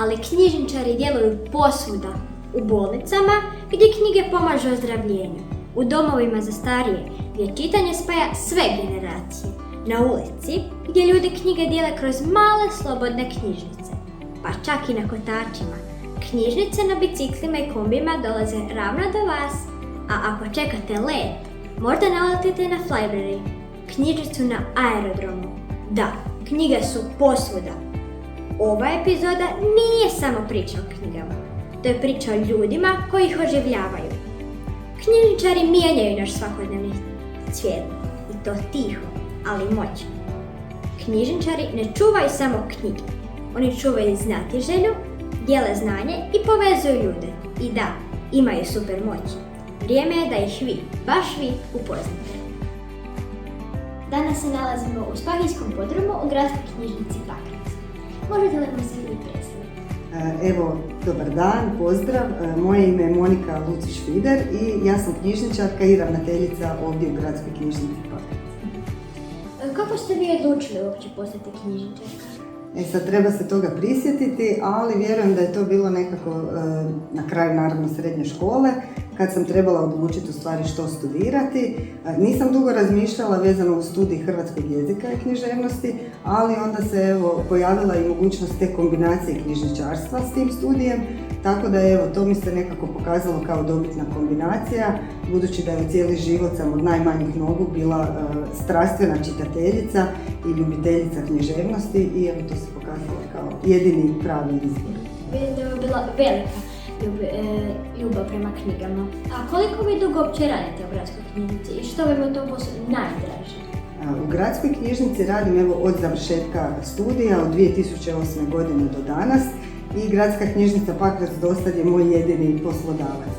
ali knjižničari djeluju posvuda. U bolnicama gdje knjige pomažu ozdravljenju, u domovima za starije gdje čitanje spaja sve generacije, na ulici gdje ljudi knjige dijele kroz male slobodne knjižnice, pa čak i na kotačima. Knjižnice na biciklima i kombijima dolaze ravno do vas, a ako čekate let, možda naletite na Flybrary, knjižnicu na aerodromu. Da, knjige su posvuda. Ova epizoda nije samo priča o knjigama, to je priča o ljudima koji ih oživljavaju. Knjižničari mijenjaju naš svakodnevni svijet, i to tiho, ali moćno. Knjižničari ne čuvaju samo knjige, oni čuvaju znatiželju, dijele znanje i povezuju ljude. I da, imaju super moć. Vrijeme je da ih vi, baš vi, upoznate. Danas se nalazimo u Spahijskom podrumu u gradskoj knjižnici Pakrac. Možete li nam se vi predstaviti? Evo, dobar dan, pozdrav. Moje ime je Monika Lucić-Fider i ja sam knjižničarka i ravnateljica ovdje u gradskoj knjižnici Pakrac. Kako ste vi odlučili uopće postati knjižničarka? Sad treba se toga prisjetiti, ali vjerujem da je to bilo nekako na kraju naravno srednje škole, kad sam trebala odlučiti u stvari što studirati. Nisam dugo razmišljala vezano uz studij hrvatskog jezika i književnosti, ali onda se evo pojavila i mogućnost te kombinacije knjižničarstva s tim studijem, tako da evo to mi se nekako pokazalo kao dobitna kombinacija, budući da je u cijeli život sam od najmanjih nogu bila strastvena čitateljica i ljubiteljica književnosti i evo to se pokazalo kao jedini pravi izbor. Vidim da je bila velika ljubav prema knjigama. A koliko vi dugo uopće radite u gradskoj knjižnici i što vam je to najdraže? U gradskoj knjižnici radim evo od završetka studija od 2008. godine do danas i gradska knjižnica Pakrac dosad je moj jedini poslodavac.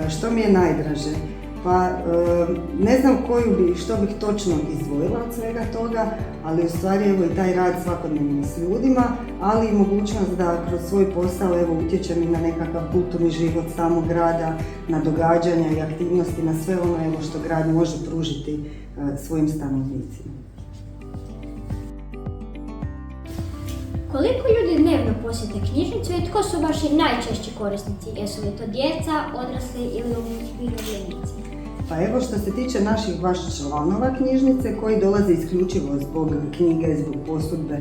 Što mi je najdraže? Pa ne znam što bih točno izdvojila od svega toga, ali u stvari evo i taj rad svakodnevno s ljudima, ali i mogućnost da kroz svoj posao evo utječem i na nekakav kulturni život samog grada, na događanja i aktivnosti, na sve ono evo što grad može pružiti svojim stanovnicima. Koliko ljudi dnevno posjete knjižnicu i tko su vaši najčešći korisnici? Jesu li to djeca, odrasli ili umirovljenici? Pa evo što se tiče naših baš članova knjižnice koji dolaze isključivo zbog knjige, zbog posudbe,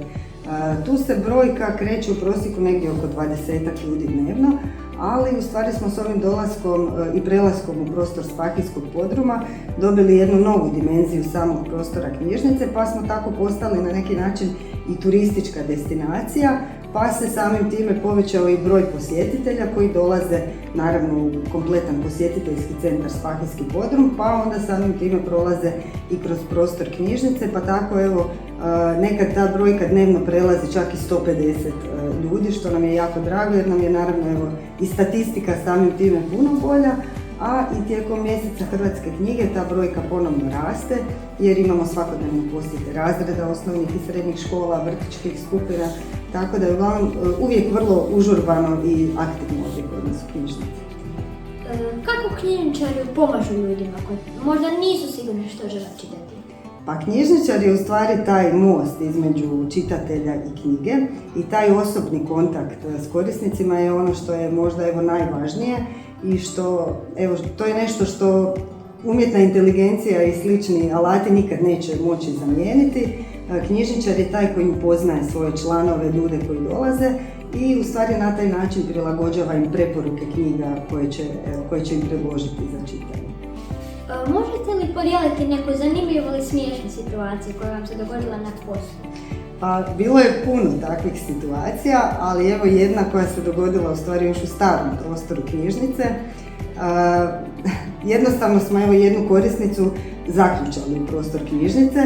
tu se brojka kreće u prosjeku negdje oko 20 ljudi dnevno, ali u stvari smo s ovim dolaskom i prelaskom u prostor Spahijskog podruma dobili jednu novu dimenziju samog prostora knjižnice, pa smo tako postali na neki način i turistička destinacija, pa se samim time povećao i broj posjetitelja koji dolaze naravno u kompletan posjetiteljski centar Spahijski podrum, pa onda samim time prolaze i kroz prostor knjižnice, pa tako evo nekad ta brojka dnevno prelazi čak i 150 ljudi, što nam je jako drago jer nam je naravno evo i statistika samim time puno bolja, a i tijekom mjeseca hrvatske knjige ta brojka ponovno raste jer imamo svakodnevno posjete razreda osnovnih i srednjih škola, vrtićkih skupina, tako da je uglavnom uvijek vrlo užurbano i aktivno ovdje kod nas u knjižnici. Kako knjižničari pomažu ljudima koji možda nisu sigurni što žele čitati? Pa knjižničar je u stvari taj most između čitatelja i knjige i taj osobni kontakt s korisnicima je ono što je možda evo najvažnije i što, evo, to je nešto što umjetna inteligencija i slični alati nikad neće moći zamijeniti. Knjižničar je taj koji upoznaje svoje članove, ljude koji dolaze i u stvari na taj način prilagođava im preporuke knjiga koje će im predložiti za čitanje. Možete li podijeliti neku zanimljivu ili smiješnu situaciju koja vam se dogodila na poslu? Pa bilo je puno takvih situacija, ali evo jedna koja se dogodila u stvari još u starom prostoru knjižnice. Jednostavno smo evo jednu korisnicu zaključali u prostor knjižnice.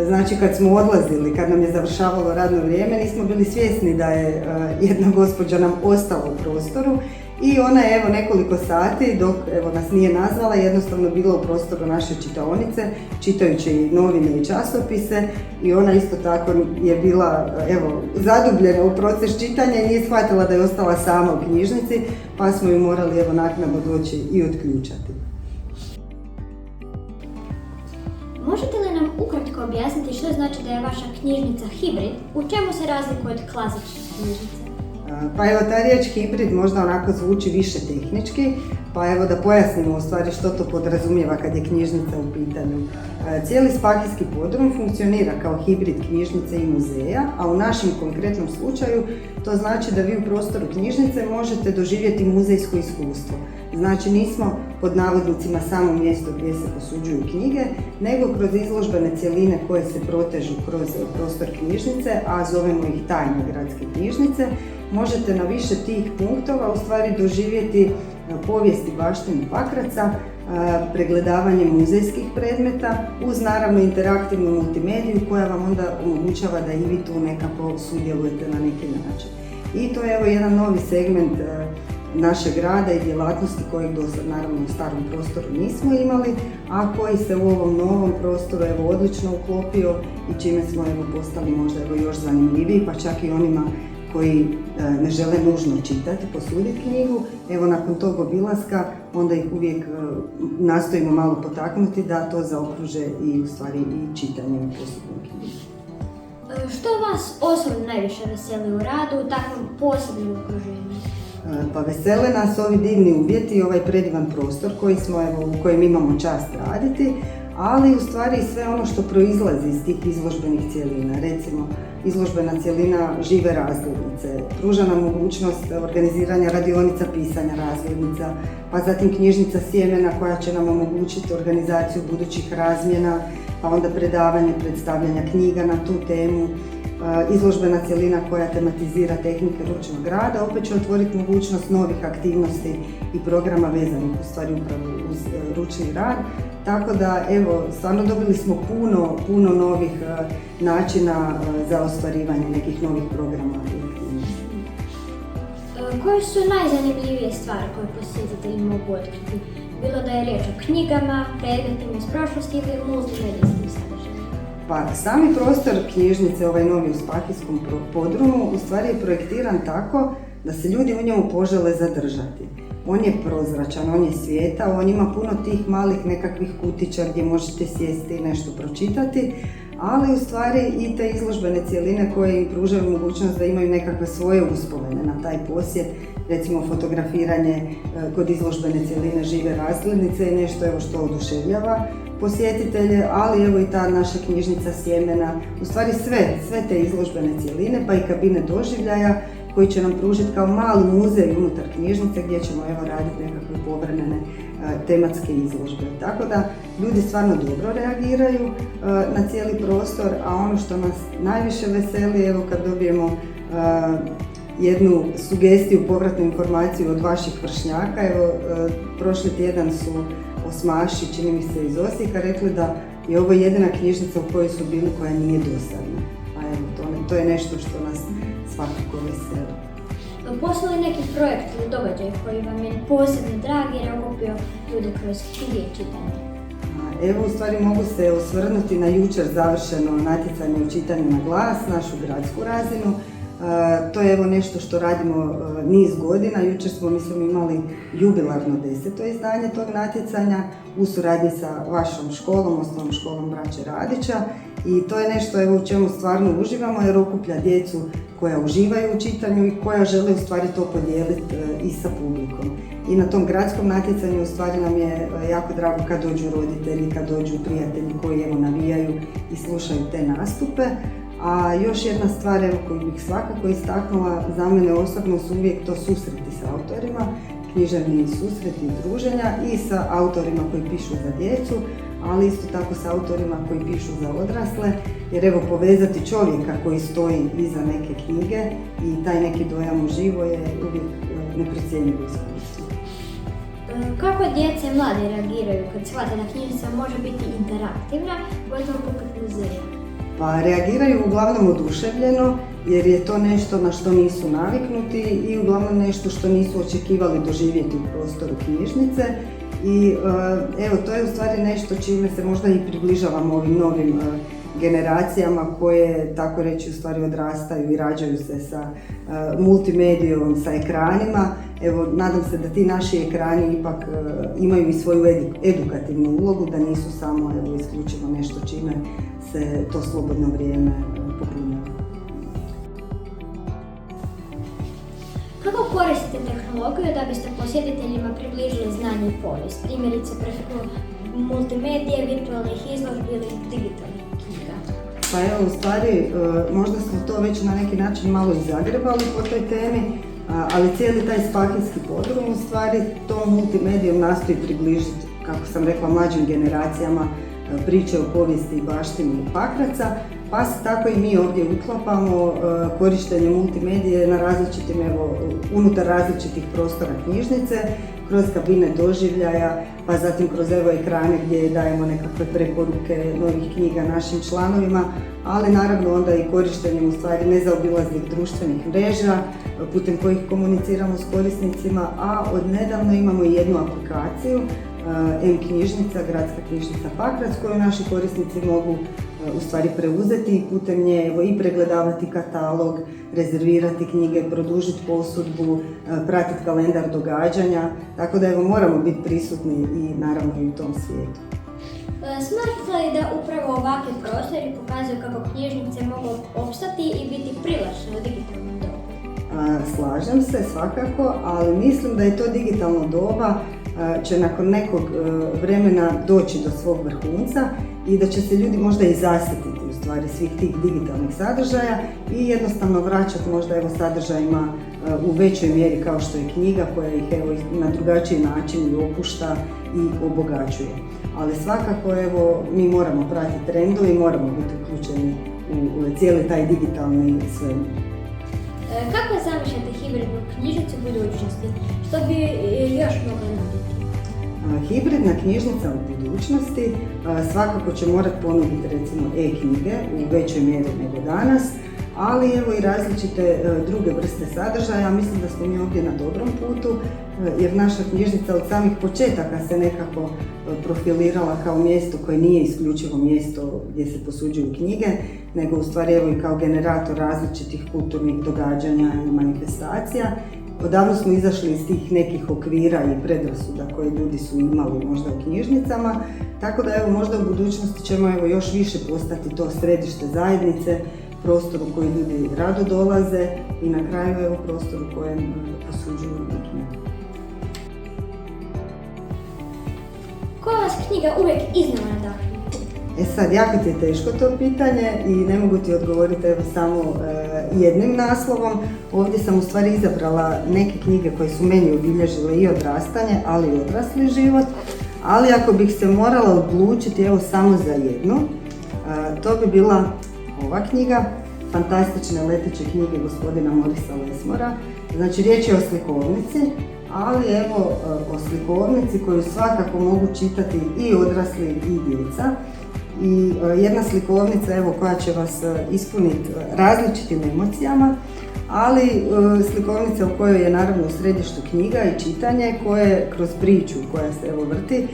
Znači kad smo odlazili, kad nam je završavalo radno vrijeme, nismo bili svjesni da je jedna gospođa nam ostala u prostoru i ona je evo nekoliko sati dok evo nas nije nazvala jednostavno bila u prostoru naše čitaonice čitajući novine i časopise i ona isto tako je bila evo zadubljena u proces čitanja i nije shvatila da je ostala sama u knjižnici pa smo ju morali evo naknadno doći i otključati. Možete li nam ukratko objasniti što znači da je vaša knjižnica hibrid, u čemu se razlikuje od klasične knjižnice? Pa evo, ta riječ hibrid možda onako zvuči više tehnički, pa evo da pojasnimo u stvari što to podrazumijeva kad je knjižnica u pitanju. Cijeli Spahijski podrum funkcionira kao hibrid knjižnice i muzeja, a u našem konkretnom slučaju to znači da vi u prostoru knjižnice možete doživjeti muzejsko iskustvo. Znači nismo pod navodnicima samo mjesto gdje se posuđuju knjige, nego kroz izložbene cjeline koje se protežu kroz prostor knjižnice, a zovemo ih tajne gradske knjižnice, možete na više tih punktova u stvari doživjeti povijest i baštinu Pakraca, pregledavanje muzejskih predmeta uz naravno interaktivnu multimediju koja vam onda omogućava da i vi tu nekako sudjelujete na neki način. I to je evo jedan novi segment našeg rada i djelatnosti kojeg do sad naravno u starom prostoru nismo imali, a koji se u ovom novom prostoru evo odlično uklopio i čime smo evo postali možda evo još zanimljiviji, pa čak i onima koji ne žele nužno čitati, posuditi knjigu. Evo nakon tog obilaska onda ih uvijek nastojimo malo potaknuti da to zaokruže i u stvari i čitanjem posudne knjige. Što vas osobno najviše veseli u radu u takvom posebnom okruženju? Pa vesele nas ovi divni uvjeti i ovaj predivan prostor u kojem imamo čast raditi, ali u stvari sve ono što proizlazi iz tih izložbenih cjelina. Recimo, izložbena cjelina žive razglednice, pruža nam mogućnost organiziranja radionica pisanja razglednica, pa zatim knjižnica sjemena koja će nam omogućiti organizaciju budućih razmjena, pa onda predavanje, predstavljanja knjiga na tu temu. Izložbena cjelina koja tematizira tehnike ručnog rada opet će otvoriti mogućnost novih aktivnosti i programa vezanih u stvari upravo uz ručni rad. Tako da evo, stvarno dobili smo puno novih načina za ostvarivanje nekih novih programa i aktivnosti. Koje su najzanimljivije stvari koje posjetitelji mogu otkriti? Bilo da je riječ o knjigama, predmetima iz prošlosti ili multimedijskim sadržajima? Pa sami prostor knjižnice, ovaj novi u Spahijskom podrumu, u stvari je projektiran tako da se ljudi u njemu požele zadržati. On je prozračan, on je svijetao, on ima puno tih malih nekakvih kutića gdje možete sjesti i nešto pročitati, ali u stvari i te izložbene cjeline koje im pružaju mogućnost da imaju nekakve svoje uspomene na taj posjet. Recimo fotografiranje kod izložbene cjeline žive razglednice je nešto evo što oduševljava posjetitelje, ali evo i ta naša knjižnica sjemena, u stvari sve te izložbene cjeline pa i kabine doživljaja koji će nam pružiti kao mali muzej unutar knjižnice gdje ćemo evo raditi nekakve povremene tematske izložbe. Tako da ljudi stvarno dobro reagiraju na cijeli prostor, a ono što nas najviše veseli evo kad dobijemo jednu sugestiju, povratnu informaciju od vaših vršnjaka. Evo, prošli tjedan su osmaši, čini mi se iz Osijeka, rekli da je ovo jedina knjižnica u kojoj su bili koja nije dosadna. A evo, to je nešto što nas svakako veseli. Postoji li neki projekt ili događaj koji vam je posebno drag jer je okupio ljude kroz knjige i čitanje? Evo, u stvari mogu se osvrnuti na jučer završeno natjecanje u čitanju na glas, našu gradsku razinu. To je evo nešto što radimo niz godina. Jučer smo imali jubilarno 10. izdanje tog natjecanja u suradnji sa vašom školom, osnovnom školom Braće Radića. I to je nešto evo u čemu stvarno uživamo jer okuplja djecu koja uživaju u čitanju i koja žele u stvari to podijeliti i sa publikom. I na tom gradskom natjecanju u stvari nam je jako drago kad dođu roditelji, kad dođu prijatelji koji evo navijaju i slušaju te nastupe. A još jedna stvar evo, koju bih svakako istaknula, za mene osobno su uvijek to susreti s autorima, književni susreti i druženja i sa autorima koji pišu za djecu, ali isto tako sa autorima koji pišu za odrasle, jer evo povezati čovjeka koji stoji iza neke knjige i taj neki dojam uživo je uvijek neprocjenjivo iskustvo. Kako djeca i mladi reagiraju kad shvate da knjižnica može biti interaktivna, gotovo poput muzeja? Pa reagiraju uglavnom oduševljeno jer je to nešto na što nisu naviknuti i uglavnom nešto što nisu očekivali doživjeti u prostoru knjižnice. I evo, to je u stvari nešto čime se možda i približavamo ovim novim generacijama koje, tako reći, u stvari odrastaju i rađaju se sa multimedijom, sa ekranima. Evo, nadam se da ti naši ekrani ipak imaju i svoju edukativnu ulogu, da nisu samo evo, isključivo nešto čime se to slobodno vrijeme popunjava. Kako koristite tehnologiju da biste posjetiteljima približili znanje i povijest? Primjerice preko multimedije, virtualnih izložbi ili digitalnih knjiga? Pa evo, u stvari, možda smo to već na neki način malo i zagrebali po toj temi, ali cijeli taj spahinski podrum u stvari tom multimedijom nastoji približiti, kako sam rekla, mlađim generacijama priče o povijesti i baštini Pakraca, pa se tako i mi ovdje uklapamo korištenje multimedije na različitim, unutar različitih prostora knjižnice, kroz kabine doživljaja, pa zatim kroz ekrane gdje dajemo nekakve preporuke novih knjiga našim članovima, ali naravno onda i korištenjem u stvari nezaobilaznih društvenih mreža putem kojih komuniciramo s korisnicima, a od nedavno imamo i jednu aplikaciju M-knjižnica, Gradska knjižnica Pakrac, koju naši korisnici mogu u stvari preuzeti i putem nje i pregledavati katalog, rezervirati knjige, produžiti posudbu, pratiti kalendar događanja, tako da moramo biti prisutni i naravno i u tom svijetu. Smatrate li da upravo ovakvi prostori pokazuju kako knjižnice mogu opstati i biti privlačne u digitalnom dobu? Slažem se svakako, ali mislim da je to digitalno doba će nakon nekog vremena doći do svog vrhunca i da će se ljudi možda i zasjetiti u stvari svih tih digitalnih sadržaja i jednostavno vraćati možda sadržajima u većoj mjeri kao što je knjiga koja ih na drugačiji način i opušta i obogaćuje. Ali svakako mi moramo pratiti trendove i moramo biti uključeni u cijeli taj digitalni svemir. Kako zamišljate hibridnu knjižnicu u budućnosti? Što bi još mogli nuditi? Hibridna knjižnica u budućnosti svakako će morati ponuditi recimo e-knjige u većoj mjeri nego danas, ali i različite druge vrste sadržaja. Mislim da smo mi ovdje na dobrom putu, jer naša knjižnica od samih početaka se nekako profilirala kao mjesto koje nije isključivo mjesto gdje se posuđuju knjige, nego u stvari i kao generator različitih kulturnih događanja i manifestacija. Odavno smo izašli iz tih nekih okvira i predrasuda koje ljudi su imali možda u knjižnicama, tako da možda u budućnosti ćemo još više postati to središte zajednice, prostor u koji ljudi rado dolaze i na kraju prostor u kojem posuđuju knjige. Koja vas knjiga uvijek iznova nadahne? Sad, jako ti je teško to pitanje i ne mogu ti odgovoriti samo jednim naslovom. Ovdje sam u stvari izabrala neke knjige koje su meni obilježile i odrastanje, ali i odrasli život. Ali ako bih se morala odlučiti samo za jednu, to bi bila ova knjiga, Fantastične leteće knjige gospodina Morisa Lesmora. Znači, riječ je o slikovnici, ali o slikovnici koju svakako mogu čitati i odrasli i djeca. I jedna slikovnica koja će vas ispuniti različitim emocijama, ali slikovnica u kojoj je naravno u središtu knjiga i čitanje koje kroz priču koja se vrti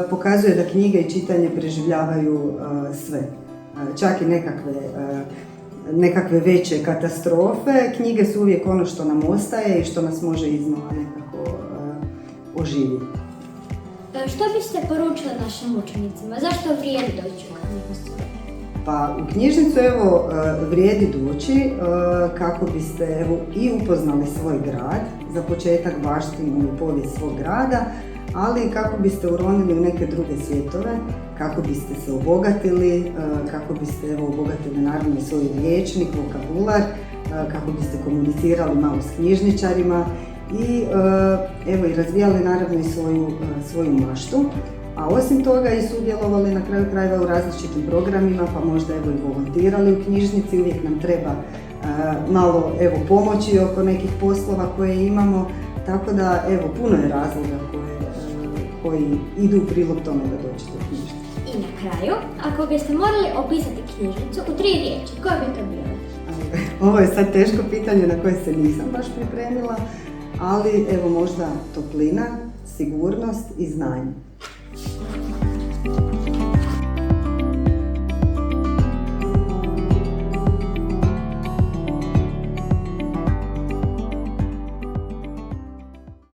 pokazuje da knjiga i čitanje preživljavaju sve. Čak i nekakve veće katastrofe. Knjige su uvijek ono što nam ostaje i što nas može iznova nekako oživjeti. Što biste poručili našim učenicima? Zašto vrijedi doći u knjižnicu? Pa u knjižnicu vrijedi doći kako biste i upoznali svoj grad, za početak baštinu i povijest svog grada, ali i kako biste uronili u neke druge svjetove, kako biste se obogatili, kako biste obogatili naravno i svoj rječnik, vokabular, kako biste komunicirali malo s knjižničarima i razvijali naravno i svoju maštu. A osim toga i sudjelovali na kraju krajeva u različitim programima, pa možda i volontirali u knjižnici. Uvijek nam treba malo pomoći oko nekih poslova koje imamo, tako da puno je razloga koji idu u prilog tome da dođete u knjižnicu. I na kraju, ako biste morali opisati knjižnicu u 3 riječi, koje bi to bilo? Ovo je sad teško pitanje na koje se nisam baš pripremila, ali možda toplina, sigurnost i znanje.